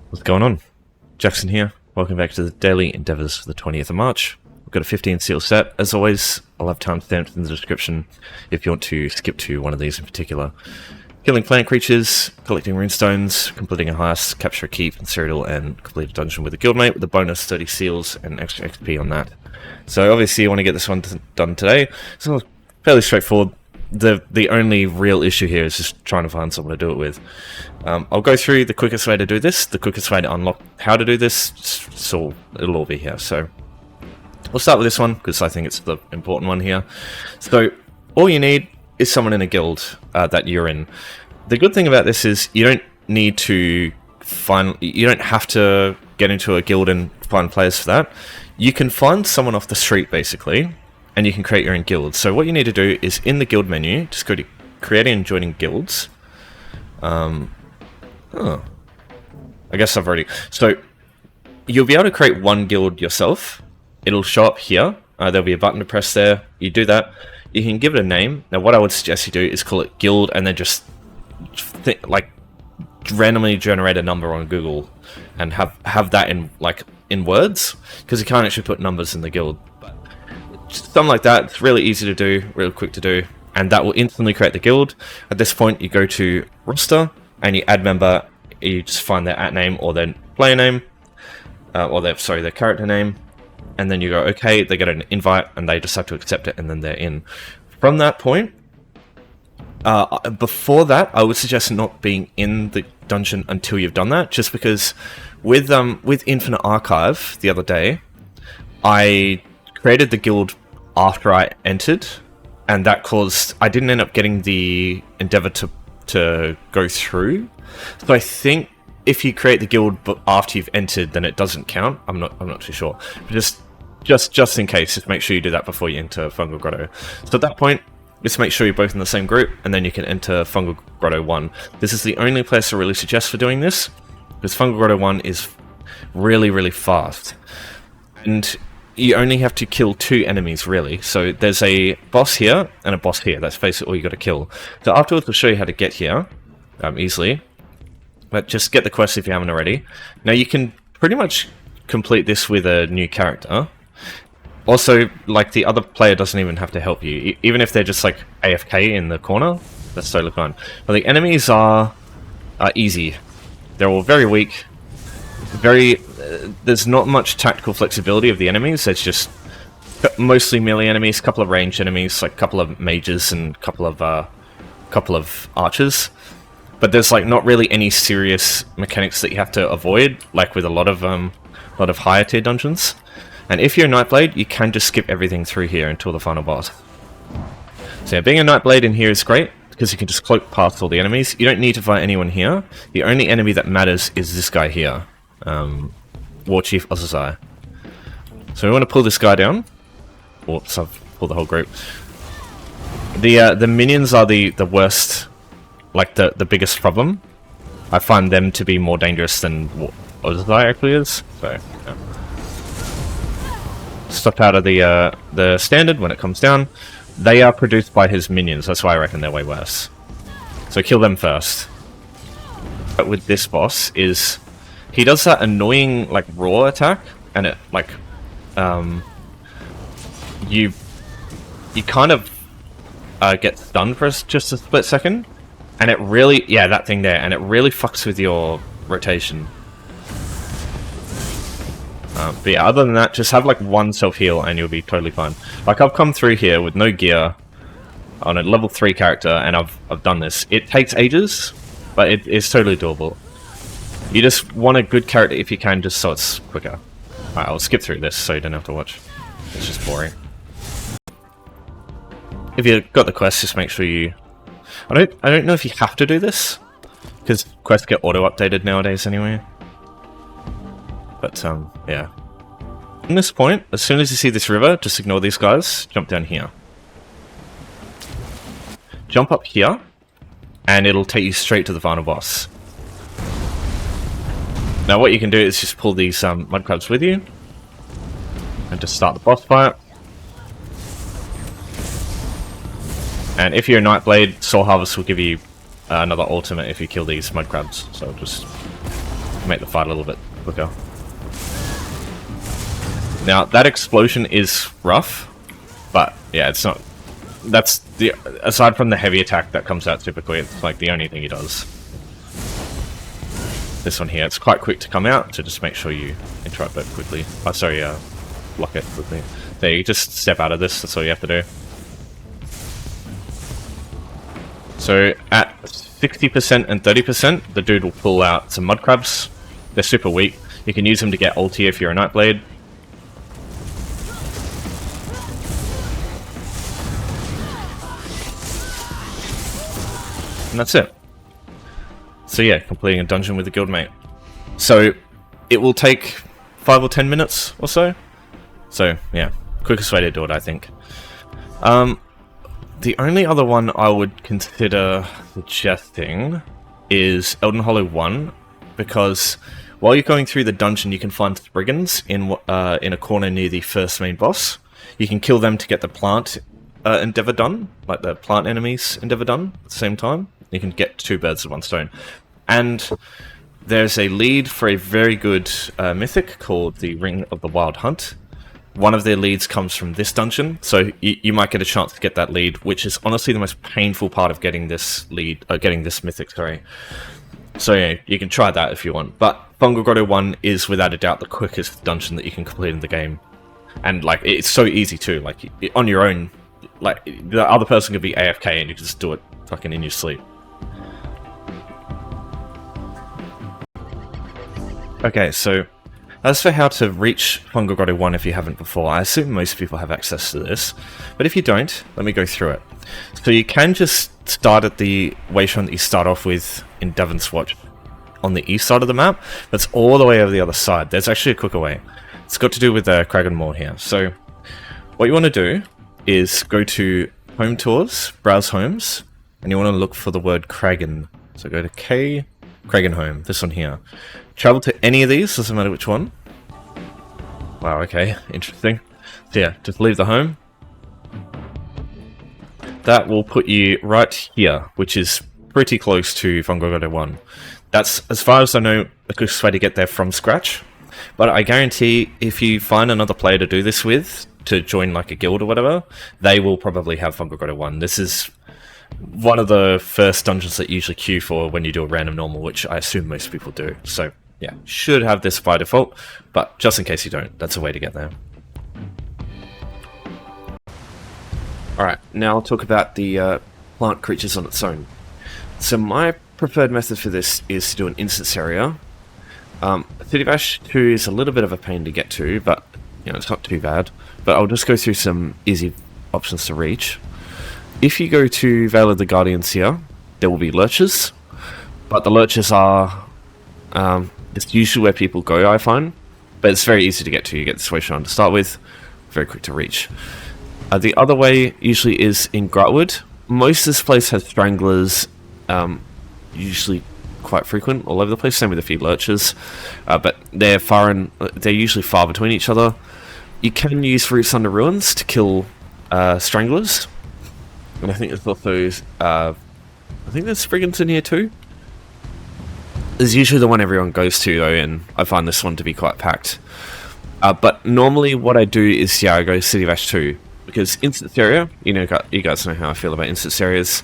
What's going on? Jackson here. Welcome back to the daily endeavours for the 20th of March. We've got a 15 seal set. As always, I'll have timestamps in the description if you want to skip to one of these in particular. Killing plant creatures, collecting runestones, completing a heist, capture a keep in Cyrodiil, and complete a dungeon with a guildmate with a bonus 30 seals and extra XP on that. So obviously you want to get this one done today. So fairly straightforward. The only real issue here is just trying to find someone to do it with. I'll go through the quickest way to do this, the quickest way to unlock how to do this, so it'll all be here. So we'll start with this one, because I think it's the important one here. So all you need is someone in a guild that you're in. The good thing about this is you don't need to you don't have to get into a guild and find players for that. You can find someone off the street, basically, and you can create your own guild. So what you need to do is in the guild menu, just go to creating and joining guilds. I guess I've already... So you'll be able to create one guild yourself. It'll show up here. There'll be a button to press there. You do that. You can give it a name. Now what I would suggest you do is call it guild and then just randomly generate a number on Google and have that in words, because you can't actually put numbers in the guild. Something like that. It's really easy to do, really quick to do, and that will instantly create the guild. At this point, you go to roster and you add member. You just find their @name or their player name, or their character name, and then you go okay. They get an invite and they just have to accept it, and then they're in. From that point, before that, I would suggest not being in the dungeon until you've done that, just because with Infinite Archive the other day, I created the guild after I entered, and that caused I didn't end up getting the endeavor to go through. So I think if you create the guild after you've entered, then it doesn't count. I'm not too sure. But just in case, just make sure you do that before you enter Fungal Grotto. So at that point, just make sure you're both in the same group, and then you can enter Fungal Grotto 1. This is the only place I really suggest for doing this, because Fungal Grotto 1 is really, really fast. And you only have to kill 2 enemies, really. So there's a boss here and a boss here. That's basically all you got to kill. So afterwards, we'll show you how to get here easily. But just get the quest if you haven't already. Now you can pretty much complete this with a new character. Also, like, the other player doesn't even have to help you. Even if they're just like AFK in the corner, that's totally fine. But the enemies are easy. They're all very weak. There's not much tactical flexibility of the enemies. It's just mostly melee enemies, couple of ranged enemies, like a couple of mages and a couple of archers. But there's like not really any serious mechanics that you have to avoid, like with a lot of higher tier dungeons. And if you're a Nightblade, you can just skip everything through here until the final boss. So yeah, being a Nightblade in here is great, because you can just cloak past all the enemies. You don't need to fight anyone here. The only enemy that matters is this guy here. War Chief Ozazai. So we want to pull this guy down. Whoops, I've pulled the whole group. The minions are the worst, like the biggest problem. I find them to be more dangerous than what Ozazai actually is. So yeah. Stuff out of the standard when it comes down. They are produced by his minions. That's why I reckon they're way worse. So kill them first. But with this boss is he does that annoying like raw attack, and it like you kind of get stunned for just a split second, and it really that thing there, and it really fucks with your rotation. But yeah, other than that, just have like one self-heal and you'll be totally fine. Like, I've come through here with no gear on a level 3 character, and I've done this. It takes ages, but it's totally doable. You just want a good character if you can, just so it's quicker. Alright, I'll skip through this so you don't have to watch. It's just boring. If you got the quest, just make sure you... I don't know if you have to do this, because quests get auto-updated nowadays anyway. But, yeah. From this point, as soon as you see this river, just ignore these guys, jump down here. Jump up here, and it'll take you straight to the final boss. Now what you can do is just pull these mud crabs with you, and just start the boss fight. And if you're a Nightblade, Soul Harvest will give you another ultimate if you kill these mud crabs. So just make the fight a little bit quicker. Now, that explosion is rough, but yeah, it's not... That's the... Aside from the heavy attack that comes out typically, it's like the only thing he does. This one here, it's quite quick to come out, so just make sure you interrupt it quickly. Oh, sorry, block it quickly. There, you just step out of this, that's all you have to do. So, at 60% and 30%, the dude will pull out some mud crabs. They're super weak. You can use them to get ulti if you're a Nightblade. And that's it. So yeah, completing a dungeon with a guildmate. So it will take 5 or 10 minutes or so. So yeah, quickest way to do it, I think. The only other one I would consider suggesting is Elden Hollow 1, because while you're going through the dungeon, you can find Spriggans in a corner near the first main boss. You can kill them to get the plant endeavor done, like the plant enemies endeavor done at the same time. You can get 2 birds with 1 stone. And there's a lead for a very good mythic called the Ring of the Wild Hunt. One of their leads comes from this dungeon, so you might get a chance to get that lead, which is honestly the most painful part of getting this lead, getting this mythic, sorry. So yeah, you can try that if you want. But Fungal Grotto 1 is without a doubt the quickest dungeon that you can complete in the game. And like, it's so easy too, like on your own, like the other person could be AFK and you can just do it fucking in your sleep. Okay, so as for how to reach Fungal Grotto 1 if you haven't before, I assume most people have access to this, but if you don't, let me go through it. So you can just start at the wayshrine that you start off with in Devon's Watch on the east side of the map. That's all the way over the other side. There's actually a quicker way. It's got to do with Kragan Moor here. So what you want to do is go to Home Tours, Browse Homes, and you want to look for the word Kragan. So go to K, Kragan Home, this one here. Travel to any of these, doesn't matter which one. Wow, okay, interesting. So yeah, just leave the home. That will put you right here, which is pretty close to Fungal Grotto 1. That's, as far as I know, the quickest way to get there from scratch. But I guarantee if you find another player to do this with, to join like a guild or whatever, they will probably have Fungal Grotto 1. This is one of the first dungeons that you usually queue for when you do a random normal, which I assume most people do. So yeah, should have this by default, but just in case you don't, that's a way to get there. Alright, now I'll talk about the plant creatures on its own. So my preferred method for this is to do an instance area. City of Ash 2 is a little bit of a pain to get to, but you know, it's not too bad. But I'll just go through some easy options to reach. If you go to Vale of the Guardians here, there will be lurchers, but the lurchers are it's usually where people go, I find, but it's very easy to get to. You get this way to start with, very quick to reach. The other way usually is in Grotwood. Most of this place has stranglers, usually quite frequent all over the place. Same with a few lurchers, but they're usually far between each other. You can use Roots Under Ruins to kill stranglers, and I think there's also I think there's Spriggans in here too. Is usually the one everyone goes to though, and I find this one to be quite packed. But normally what I do is, yeah, I go City of Ash 2, because instance area, you guys know how I feel about instance areas.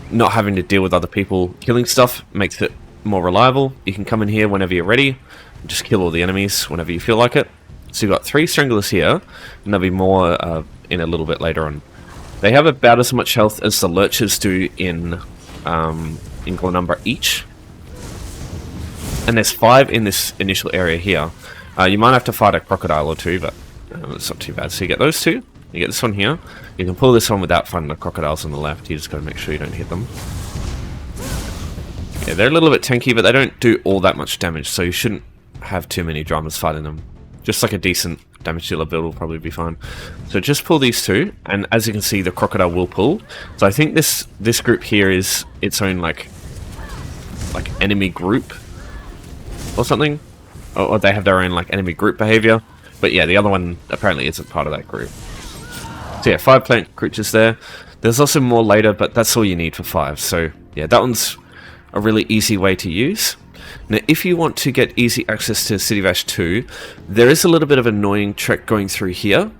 Not having to deal with other people killing stuff makes it more reliable. You can come in here whenever you're ready, and just kill all the enemies whenever you feel like it. So you've got 3 stranglers here, and there'll be more in a little bit later on. They have about as much health as the lurchers do in Glenumbra each. And there's 5 in this initial area here. You might have to fight a crocodile or 2, but it's not too bad. So you get those 2. You get this one here. You can pull this one without fighting the crocodiles on the left. You just got to make sure you don't hit them. Yeah, they're a little bit tanky, but they don't do all that much damage, so you shouldn't have too many dramas fighting them. Just like a decent damage dealer build will probably be fine. So just pull these 2, and as you can see, the crocodile will pull. So I think this group here is its own like enemy group or something, or they have their own like enemy group behavior. But yeah, the other one apparently isn't part of that group. So yeah, 5 plant creatures there. There's also more later, but that's all you need for 5. So yeah, that one's a really easy way to use. Now, if you want to get easy access to City of Ash 2, there is a little bit of an annoying trek going through here.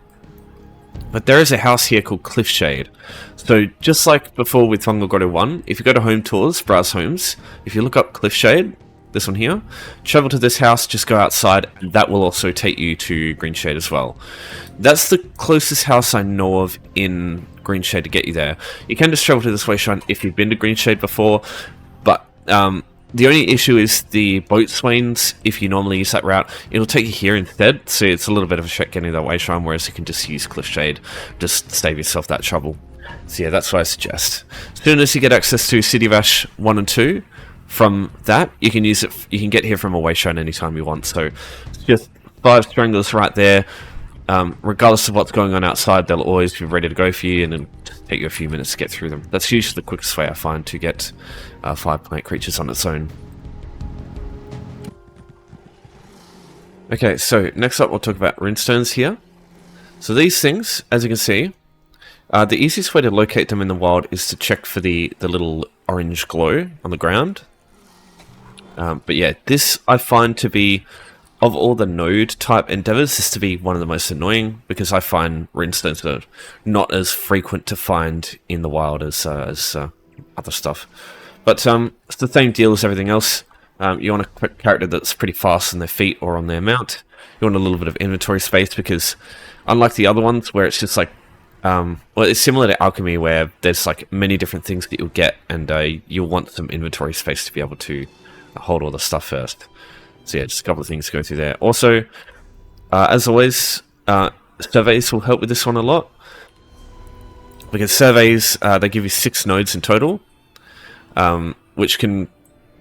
But there is a house here called Cliffshade. So just like before with Fungal Grotto 1, if you go to Home Tours, Browse Homes, if you look up Cliffshade, this one here, travel to this house, just go outside, and that will also take you to Greenshade as well. That's the closest house I know of in Greenshade to get you there. You can just travel to this way shrine if you've been to Greenshade before, but the only issue is the boat swains. If you normally use that route, it'll take you here instead, so it's a little bit of a trek getting that way shrine, whereas you can just use Cliffshade, just save yourself that trouble. So yeah, that's what I suggest. As soon as you get access to City of Ash 1 and 2, from that, you can use it. You can get here from a way shrine anytime you want. So just 5 stranglers right there. Regardless of what's going on outside, they'll always be ready to go for you, and it'll just take you a few minutes to get through them. That's usually the quickest way I find to get 5 plant creatures on its own. Okay, so next up we'll talk about Runestones here. So these things, as you can see, the easiest way to locate them in the wild is to check for the little orange glow on the ground. But yeah, this I find to be, of all the node type endeavors, this to be one of the most annoying, because I find Runestones are not as frequent to find in the wild as other stuff. But it's the same deal as everything else. You want a character that's pretty fast on their feet or on their mount. You want a little bit of inventory space, because unlike the other ones where it's just like, well, it's similar to alchemy where there's like many different things that you'll get, and you'll want some inventory space to be able to hold all the stuff first. So yeah, just a couple of things to go through there. Also, as always, surveys will help with this one a lot, because surveys, they give you 6 nodes in total, which can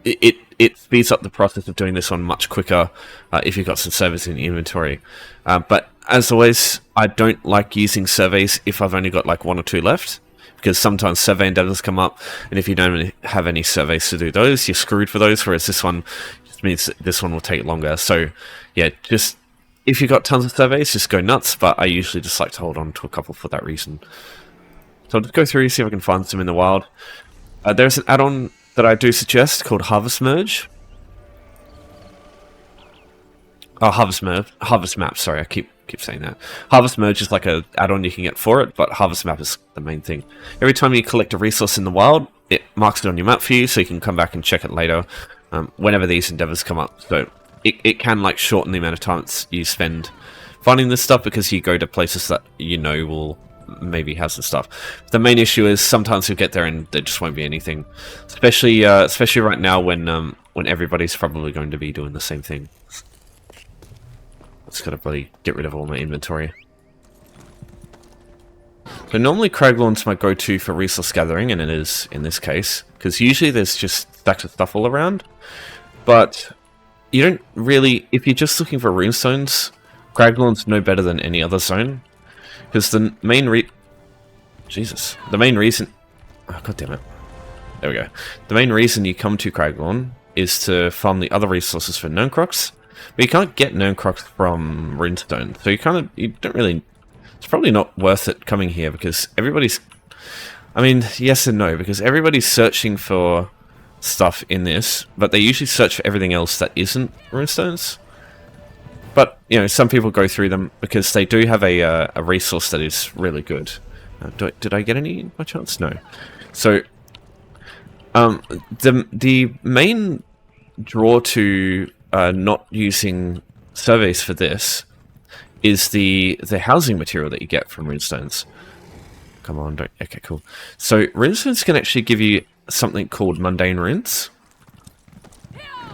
it speeds up the process of doing this one much quicker if you've got some surveys in the inventory. But as always, I don't like using surveys if I've only got like 1 or 2 left, because sometimes survey endeavors come up, and if you don't have any surveys to do those, you're screwed for those, whereas this one just means that this one will take longer. So yeah, just if you've got tons of surveys, just go nuts, but I usually just like to hold on to a couple for that reason. So I'll just go through, see if I can find some in the wild. There's an add-on that I do suggest called HarvestMerge. Oh, HarvestMap, sorry, I keep saying that. HarvestMerge is like a add-on you can get for it, but HarvestMap is the main thing. Every time you collect a resource in the wild, it marks it on your map for you, so you can come back and check it later whenever these endeavors come up. So it can like shorten the amount of time you spend finding this stuff, because you go to places that you know will maybe have some stuff. The main issue is sometimes you'll get there and there just won't be anything, especially right now when everybody's probably going to be doing the same thing. Just gotta probably get rid of all my inventory. So normally Craiglawn's my go-to for resource gathering, and it is in this case, because usually there's just stacks of stuff all around. But you don't really, if you're just looking for runestones, Craiglawn's no better than any other zone, because the main reason, oh god damn it, there we go. The main reason you come to Craiglawn is to farm the other resources for Gnome Crocs. But you can't get Gnome Crocs from Runestone, so you don't really, it's probably not worth it coming here, because everybody's, I mean, yes and no, because everybody's searching for stuff in this, but they usually search for everything else that isn't Runestones. But, you know, some people go through them because they do have a resource that is really good. Did I get any by chance? No. So, the main draw to not using surveys for this is the housing material that you get from Runestones. Come on, don't. Okay, cool. So Runestones can actually give you something called mundane runes.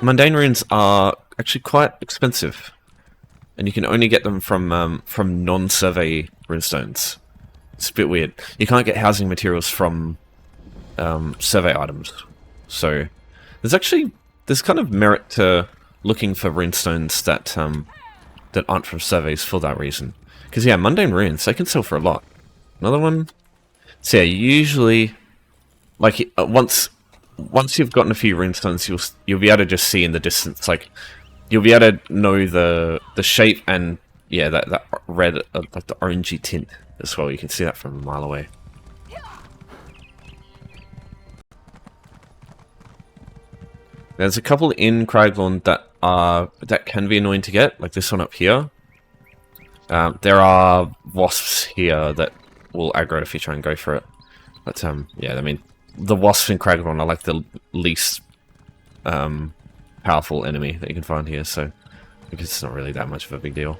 Mundane runes are actually quite expensive, and you can only get them from non-survey Runestones. It's a bit weird. You can't get housing materials from survey items. So there's kind of merit to looking for Runestones that aren't from surveys for that reason. Because yeah, mundane runes, they can sell for a lot. Another one. So yeah, usually, like once you've gotten a few Runestones, you'll be able to just see in the distance, like you'll be able to know the shape and yeah, that red, like the orangey tint as well. You can see that from a mile away. There's a couple in Craiglawn that can be annoying to get, like this one up here. There are wasps here that will aggro if you try and go for it. But yeah, I mean, the wasps in Craiglawn are like the least powerful enemy that you can find here, so I guess it's not really that much of a big deal.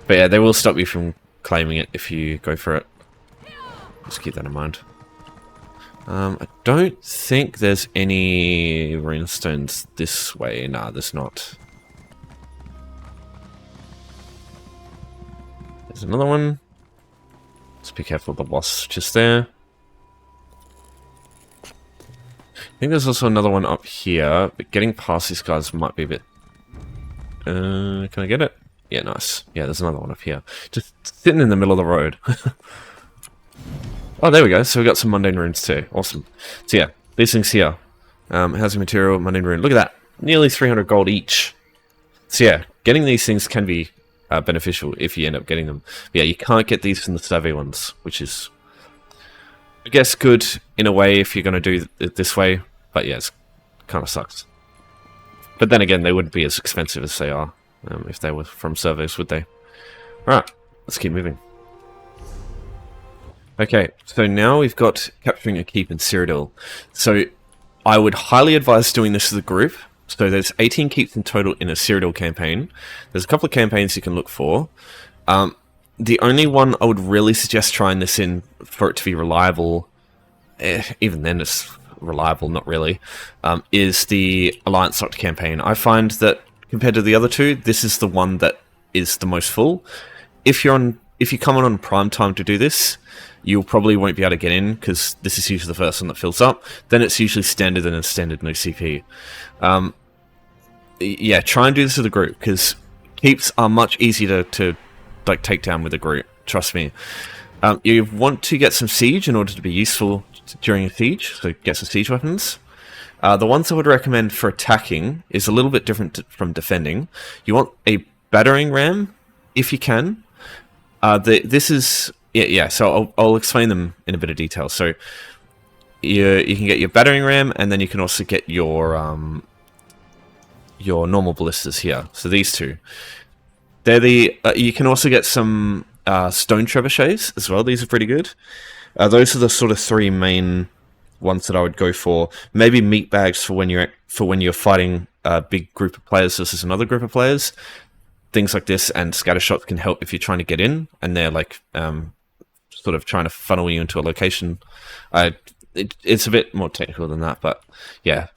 But yeah, they will stop you from claiming it if you go for it. Just keep that in mind. I don't think there's any runestones this way. Nah, there's not. There's another one. Just be careful of the wasps just there. I think there's also another one up here, but getting past these guys might be a bit... can I get it? Yeah, nice. Yeah, there's another one up here. Just sitting in the middle of the road. Oh, there we go. So we got some mundane runes too. Awesome. So yeah, these things here. Housing material, mundane rune. Look at that. Nearly 300 gold each. So yeah, getting these things can be beneficial if you end up getting them. But yeah, you can't get these from the survey ones, which is, I guess, good in a way if you're going to do it this way. But yeah, it kind of sucks. But then again, they wouldn't be as expensive as they are if they were from surveys, would they? Alright, let's keep moving. Okay, so now we've got capturing a keep in Cyrodiil. So I would highly advise doing this as a group. So there's 18 keeps in total in a Cyrodiil campaign. There's a couple of campaigns you can look for. The only one I would really suggest trying this in for it to be reliable, even then it's reliable, not really, is the Alliance Locked campaign. I find that compared to the other two, this is the one that is the most full. If you come on prime time to do this, you probably won't be able to get in because this is usually the first one that fills up. Then it's usually standard and then standard no CP. Yeah, try and do this with a group because keeps are much easier to like take down with a group. Trust me. You want to get some siege in order to be useful during a siege, so get some siege weapons. The ones I would recommend for attacking is a little bit different from defending. You want a battering ram if you can. This is yeah. So I'll explain them in a bit of detail. So you can get your battering ram, and then you can also get your normal ballistas here. So these two, they're the. You can also get some stone trebuchets as well. These are pretty good. Those are the sort of three main ones that I would go for. Maybe meat bags for when you're fighting a big group of players versus another group of players. Things like this and scatter shots can help if you're trying to get in and they're like sort of trying to funnel you into a location. It's a bit more technical than that, but yeah.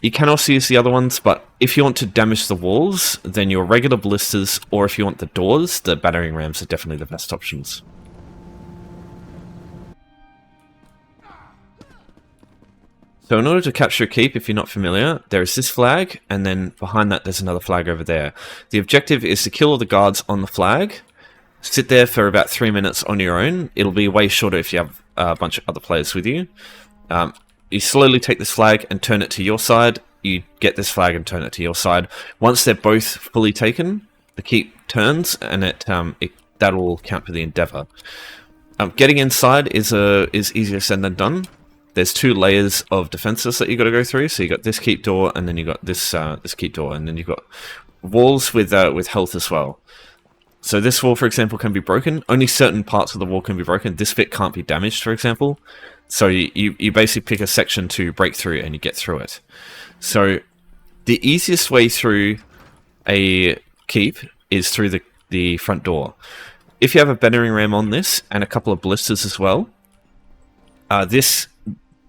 You can also use the other ones, but if you want to damage the walls, then your regular ballistas, or if you want the doors, the battering rams are definitely the best options. So in order to capture a keep, if you're not familiar, there is this flag, and then behind that there's another flag over there. The objective is to kill all the guards on the flag, sit there for about 3 minutes on your own. It'll be way shorter if you have a bunch of other players with you. You slowly take this flag and turn it to your side. You get this flag and turn it to your side. Once they're both fully taken, the keep turns, and that will count for the endeavor. Getting inside is easier said than done. There's 2 layers of defenses that you got to go through. So you got this keep door, and then you got this keep door, and then you've got walls with health as well. So this wall, for example, can be broken. Only certain parts of the wall can be broken. This bit can't be damaged, for example. So you basically pick a section to break through, and you get through it. So the easiest way through a keep is through the front door. If you have a battering ram on this and a couple of ballistas as well, this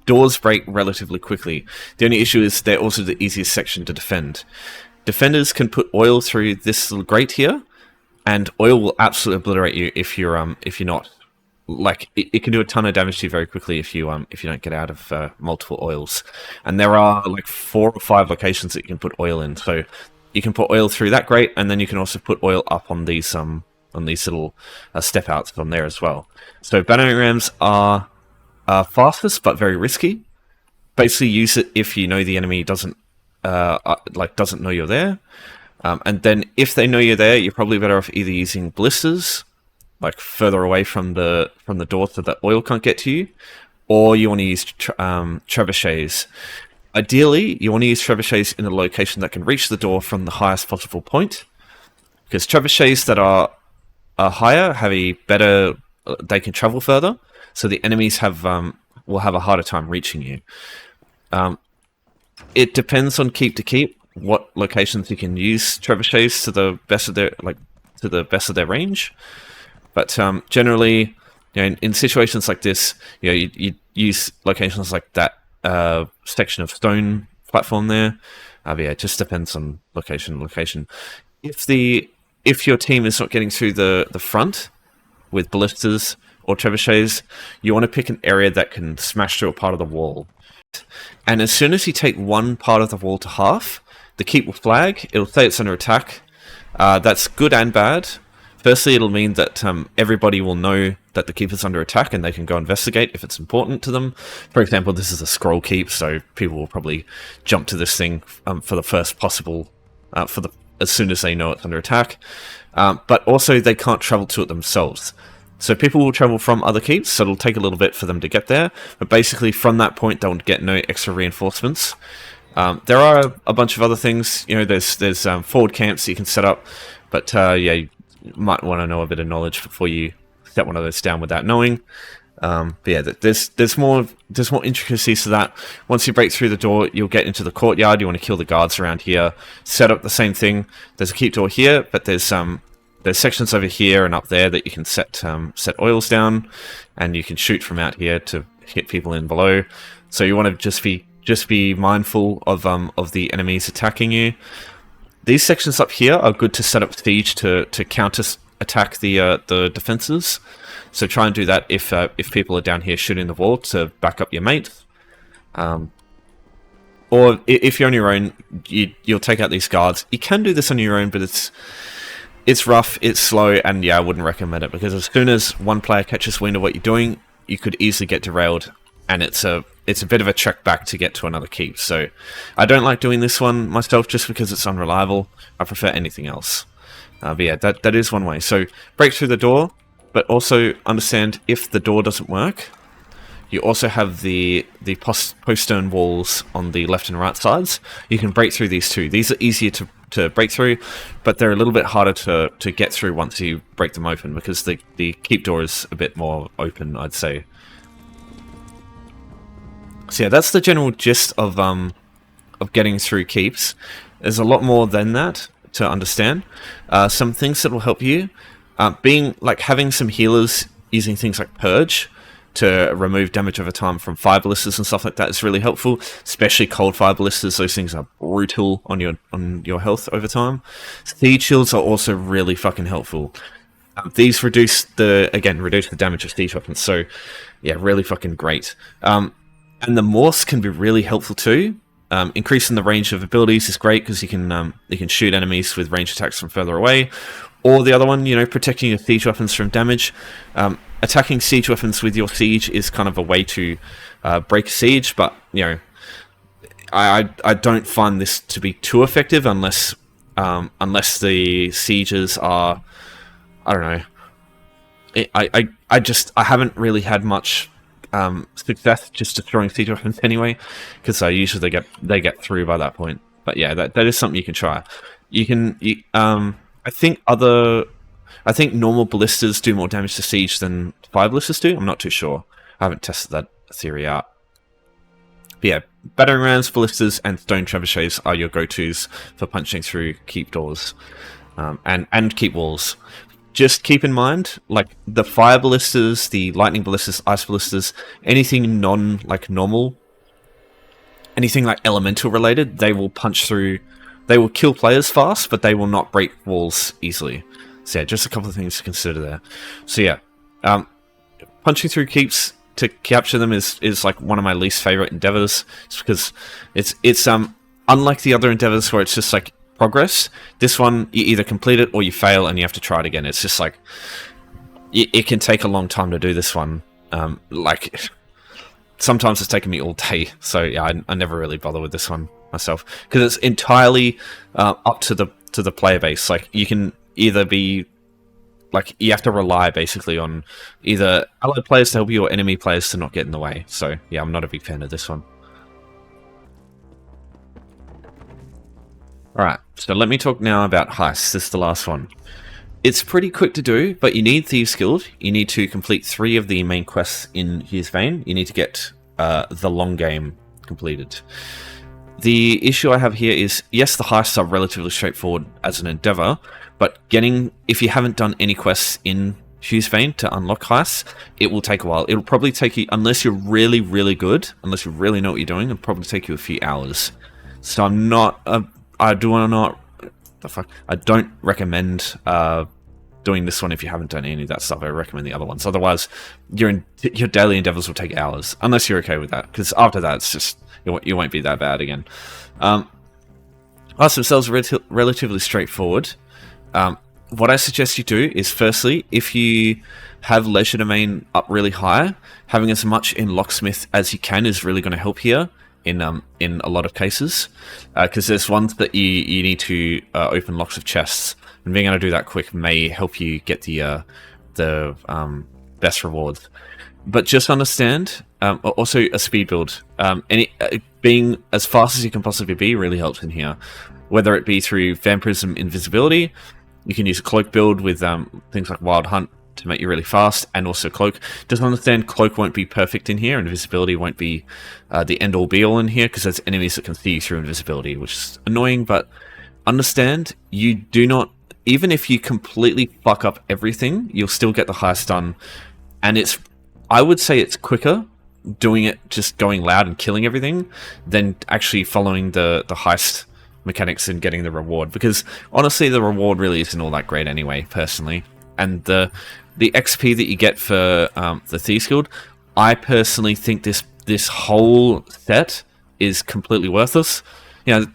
doors break relatively quickly. The only issue is they're also the easiest section to defend. Defenders can put oil through this little grate here, and oil will absolutely obliterate you if you're not. Like it can do a ton of damage to you very quickly if you don't get out of multiple oils. And there are like 4 or 5 locations that you can put oil in. So you can put oil through that grate, and then you can also put oil up on these little step outs on there as well. So battering rams are fastest but very risky. Basically, use it if you know the enemy doesn't know you're there. And then if they know you're there, you're probably better off either using ballistas, like further away from the door so that oil can't get to you, or you want to use trebuchets. Ideally, you want to use trebuchets in a location that can reach the door from the highest possible point, because trebuchets that are higher have a better, they can travel further, so the enemies will have a harder time reaching you. It depends on keep to keep what locations you can use trebuchets to the best of their range, but generally, in situations like this, you use locations like that section of stone platform there. But yeah, it just depends on location. If your team is not getting through the front with ballistas or trebuchets, you want to pick an area that can smash through a part of the wall. And as soon as you take one part of the wall to half, the keep will flag. It'll say it's under attack. That's good and bad. Firstly, it'll mean that everybody will know that the keep is under attack and they can go investigate if it's important to them. For example, this is a scroll keep, so people will probably jump to this thing for the first possible, as soon as they know it's under attack. But also, they can't travel to it themselves. So people will travel from other keeps, so it'll take a little bit for them to get there. But basically, from that point, they'll get no extra reinforcements. There are a bunch of other things. There's forward camps that you can set up, but you might want to know a bit of knowledge before you set one of those down without knowing. But yeah, there's more intricacies to that. Once you break through the door, you'll get into the courtyard. You want to kill the guards around here. Set up the same thing. There's a keep door here, but there's sections over here and up there that you can set oils down, and you can shoot from out here to hit people in below. So you want to just be mindful of the enemies attacking you. These sections up here are good to set up siege to counter attack the defenses. So try and do that if people are down here shooting the wall to back up your mates. Or if you're on your own, you'll take out these guards. You can do this on your own, but it's rough, it's slow, and yeah, I wouldn't recommend it, because as soon as one player catches wind of what you're doing, you could easily get derailed, and it's a bit of a trek back to get to another keep. So I don't like doing this one myself just because it's unreliable. I prefer anything else. But yeah, that is one way. So break through the door, but also understand if the door doesn't work, you also have the postern walls on the left and right sides. You can break through these too. These are easier to break through, but they're a little bit harder to get through once you break them open, because the keep door is a bit more open, I'd say. So yeah, that's the general gist of getting through keeps. There's a lot more than that to understand. Some things that will help you, having some healers using things like Purge to remove damage over time from fire ballistas and stuff like that is really helpful, especially cold fire ballistas. Those things are brutal on your health over time. Siege shields are also really fucking helpful. These reduce the damage of siege weapons, so yeah, really fucking great. And the Morse can be really helpful too. Increasing the range of abilities is great because you can shoot enemies with range attacks from further away. Or the other one, protecting your siege weapons from damage. Attacking siege weapons with your siege is kind of a way to break a siege, but I don't find this to be too effective unless the sieges are, I don't know. I haven't really had much success just destroying siege weapons anyway, because usually they get through by that point. But yeah, that is something you can try. I think normal ballistas do more damage to siege than fire ballistas do. I'm not too sure. I haven't tested that theory out. But yeah, battering rams, ballistas, and stone trebuchets are your go-tos for punching through keep doors and keep walls. Just keep in mind, like the fire ballistas, the lightning ballistas, ice ballistas, anything normal, anything like elemental related, they will punch through. They will kill players fast, but they will not break walls easily. So yeah, just a couple of things to consider there. So yeah, punching through keeps to capture them is like one of my least favorite endeavors, just because it's unlike the other endeavors where it's just like progress. This one, you either complete it or you fail and you have to try it again. It's just like it can take a long time to do this one. Sometimes it's taken me all day. So yeah, I never really bother with this one myself, because it's entirely up to the player base. Like you can either be you have to rely basically on either allied players to help you or enemy players to not get in the way. So yeah, I'm not a big fan of this one. Alright, so let me talk now about Heists. This is the last one. It's pretty quick to do, but you need Thieves Guild. You need to complete 3 of the main quests in his vein. You need to get the long game completed. The issue I have here is, yes, the heists are relatively straightforward as an endeavor, but if you haven't done any quests in Hugh's vein to unlock heists, it will take a while. It'll probably take you, unless you're really, really good, unless you really know what you're doing, it'll probably take you a few hours. So I don't recommend doing this one if you haven't done any of that stuff. I recommend the other ones. Otherwise, your daily endeavors will take hours, unless you're okay with that. Because after that, it's just you won't be that bad again. Heists themselves are relatively straightforward. What I suggest you do is, firstly, if you have leisure domain up really high, having as much in locksmith as you can is really going to help here. In a lot of cases, because there's ones that you need to open locks of chests, and being able to do that quick may help you get the best rewards. But just understand, also a speed build, being as fast as you can possibly be really helps in here. Whether it be through vampirism, invisibility, you can use a cloak build with things like Wild Hunt to make you really fast, and also cloak. Just understand, cloak won't be perfect in here, and invisibility won't be the end-all be-all in here, because there's enemies that can see you through invisibility, which is annoying. But understand, you do not, even if you completely fuck up everything, you'll still get the heist done. And I would say it's quicker doing it, just going loud and killing everything, than actually following the heist mechanics and getting the reward, because honestly the reward really isn't all that great anyway, personally. And the XP that you get for the Thieves Guild, I personally think this whole set is completely worthless. But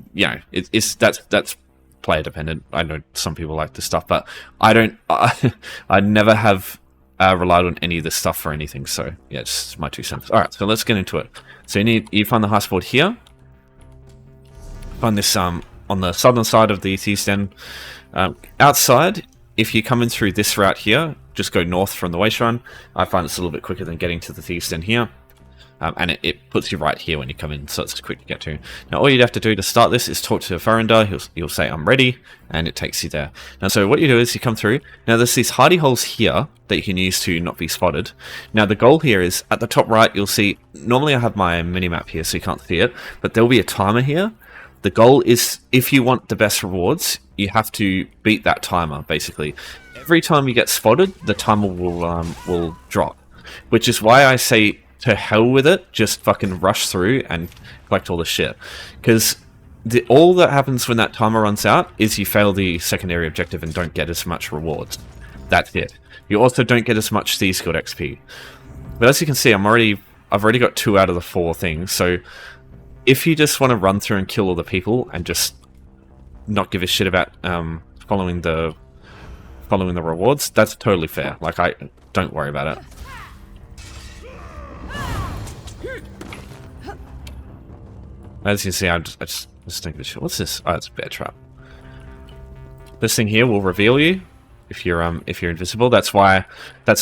that's player dependent. I know some people like this stuff, but I don't. I never have relied on any of this stuff for anything. So yeah, it's my 2 cents. All right, so let's get into it. So you find the heist board here. Find this on the southern side of the Thieves Den. Outside, if you come in through this route here, just go north from the Waste Run. I find it's a little bit quicker than getting to the Thieves Den here. And it puts you right here when you come in, so it's quick to get to. Now, all you'd have to do to start this is talk to a Farrinder. He'll say, I'm ready, and it takes you there. Now, so what you do is you come through. Now, there's these hidey holes here that you can use to not be spotted. Now, the goal here is, at the top right, you'll see, normally I have my minimap here, so you can't see it, but there'll be a timer here. The goal is, if you want the best rewards, you have to beat that timer, basically. Every time you get spotted, the timer will drop. Which is why I say, to hell with it, just fucking rush through and collect all the shit. Because all that happens when that timer runs out is you fail the secondary objective and don't get as much rewards. That's it. You also don't get as much Thieves Guild XP. But as you can see, I've already got 2 out of the 4 things, so if you just want to run through and kill all the people and just not give a shit about following the rewards, that's totally fair. Like, don't worry about it. As you can see, I just think this shit. What's this? Oh, it's a bear trap. This thing here will reveal you if you're invisible. That's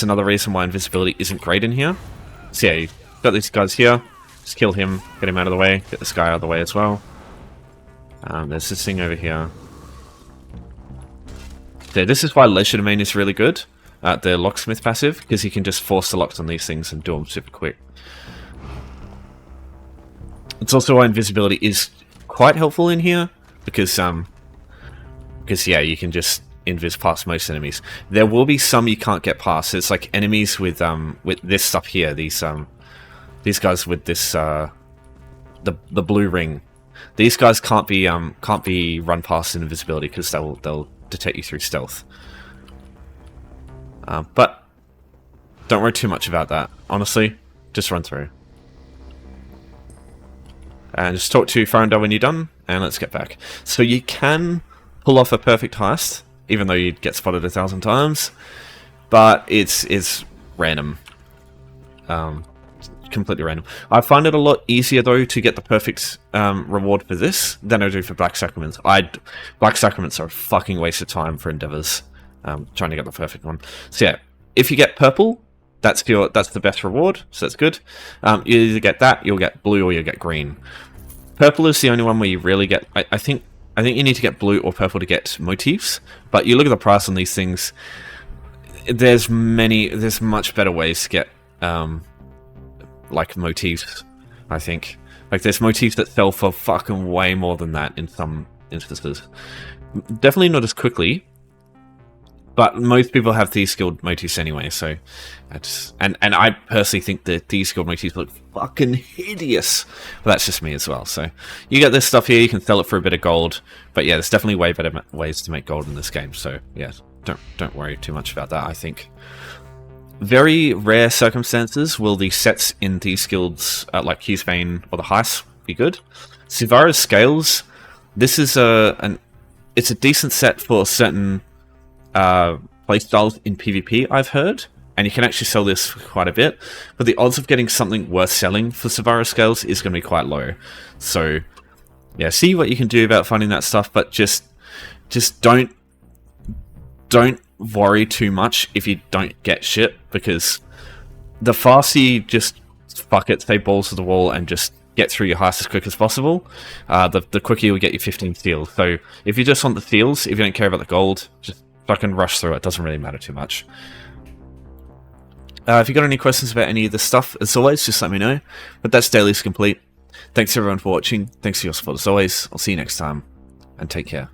another reason why invisibility isn't great in here. So yeah, you've got these guys here. Just kill him, get him out of the way, get this guy out of the way as well. There's this thing over here. So this is why Leisure Domain is really good, the Locksmith passive, because you can just force the locks on these things and do them super quick. It's also why invisibility is quite helpful in here, because yeah, you can just invis past most enemies. There will be some you can't get past. It's like enemies with this stuff here, these guys with this the blue ring. These guys can't be run past in invisibility because they'll detect you through stealth. But don't worry too much about that. Honestly, just run through. And just talk to Farrinder when you're done, and let's get back. So you can pull off a perfect heist, even though you'd get spotted 1,000 times, but it's random. Completely random. I find it a lot easier, though, to get the perfect reward for this than I do for Black Sacraments. Black Sacraments are a fucking waste of time for endeavors, trying to get the perfect one. So yeah, if you get purple, that's the best reward, so that's good. You either get that, you'll get blue, or you'll get green. Purple is the only one where you really get... I think I think you need to get blue or purple to get motifs. But you look at the price on these things. There's much better ways to get like motifs. I think like there's motifs that sell for fucking way more than that in some instances. Definitely not as quickly. But most people have Thieves Guild motifs anyway, so and I personally think that Thieves Guild motifs look fucking hideous. But that's just me as well. So you get this stuff here, you can sell it for a bit of gold. But yeah, there's definitely way better ways to make gold in this game. So yeah, don't worry too much about that. I think very rare circumstances will the sets in these guilds like Guildmate or the Heists be good. Sivara's Scales. This is it's a decent set for certain playstyles in PvP, I've heard, and you can actually sell this for quite a bit, but the odds of getting something worth selling for Sivara Scales is going to be quite low. So yeah, see what you can do about finding that stuff, but just don't worry too much if you don't get shit, because the faster you just fuck it, stay balls to the wall and just get through your heist as quick as possible, the quicker you'll get your 15 steals. So if you just want the steals, if you don't care about the gold, just fucking rush through it. Doesn't really matter too much. If you got any questions about any of this stuff, as always, just let me know. But that's Daily's complete. Thanks everyone for watching. Thanks for your support as always. I'll see you next time, and take care.